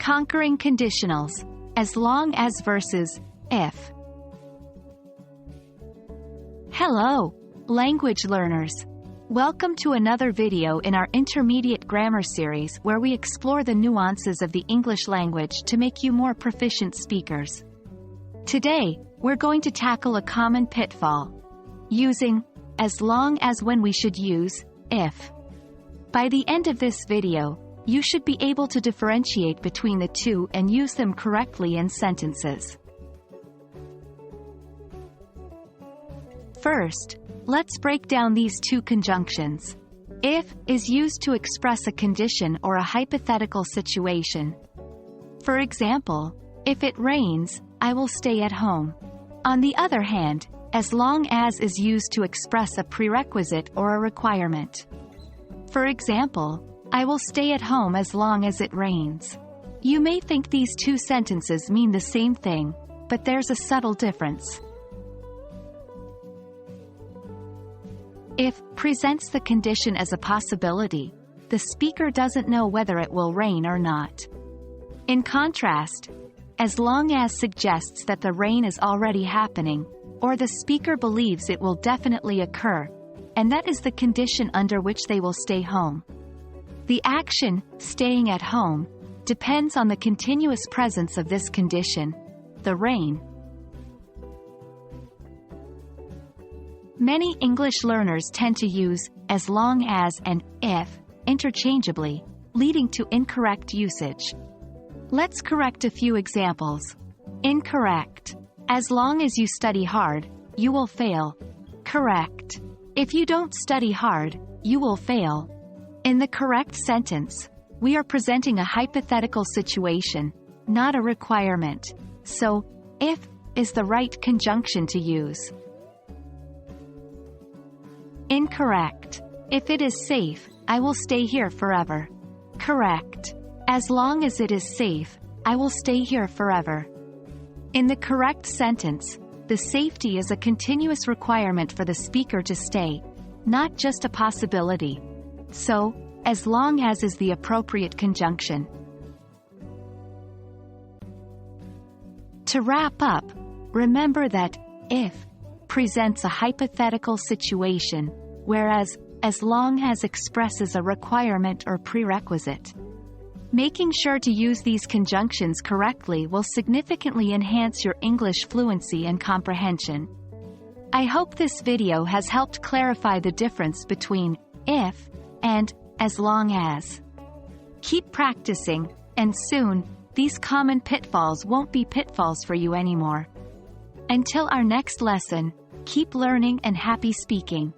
Conquering conditionals, as long as versus if. Hello, language learners. Welcome to another video in our intermediate grammar series where we explore the nuances of the English language to make you more proficient speakers. Today, we're going to tackle a common pitfall, using as long as when we should use if. By the end of this video, you should be able to differentiate between the two and use them correctly in sentences. First, let's break down these two conjunctions. If is used to express a condition or a hypothetical situation. For example, if it rains, I will stay at home. On the other hand, as long as is used to express a prerequisite or a requirement. For example, I will stay at home as long as it rains. You may think these two sentences mean the same thing, but there's a subtle difference. If presents the condition as a possibility, the speaker doesn't know whether it will rain or not. In contrast, as long as suggests that the rain is already happening, or the speaker believes it will definitely occur, and that is the condition under which they will stay home. The action, staying at home, depends on the continuous presence of this condition, the rain. Many English learners tend to use as long as and if interchangeably, leading to incorrect usage. Let's correct a few examples. Incorrect. As long as you study hard, you will fail. Correct. If you don't study hard, you will fail. In the correct sentence, we are presenting a hypothetical situation, not a requirement. So, if is the right conjunction to use. Incorrect. If it is safe, I will stay here forever. Correct. As long as it is safe, I will stay here forever. In the correct sentence, the safety is a continuous requirement for the speaker to stay, not just a possibility. So, as long as is the appropriate conjunction. To wrap up, remember that if presents a hypothetical situation, whereas as long as expresses a requirement or prerequisite. Making sure to use these conjunctions correctly will significantly enhance your English fluency and comprehension. I hope this video has helped clarify the difference between if and as long as. Keep practicing, and soon, these common pitfalls won't be pitfalls for you anymore. Until our next lesson, keep learning and happy speaking.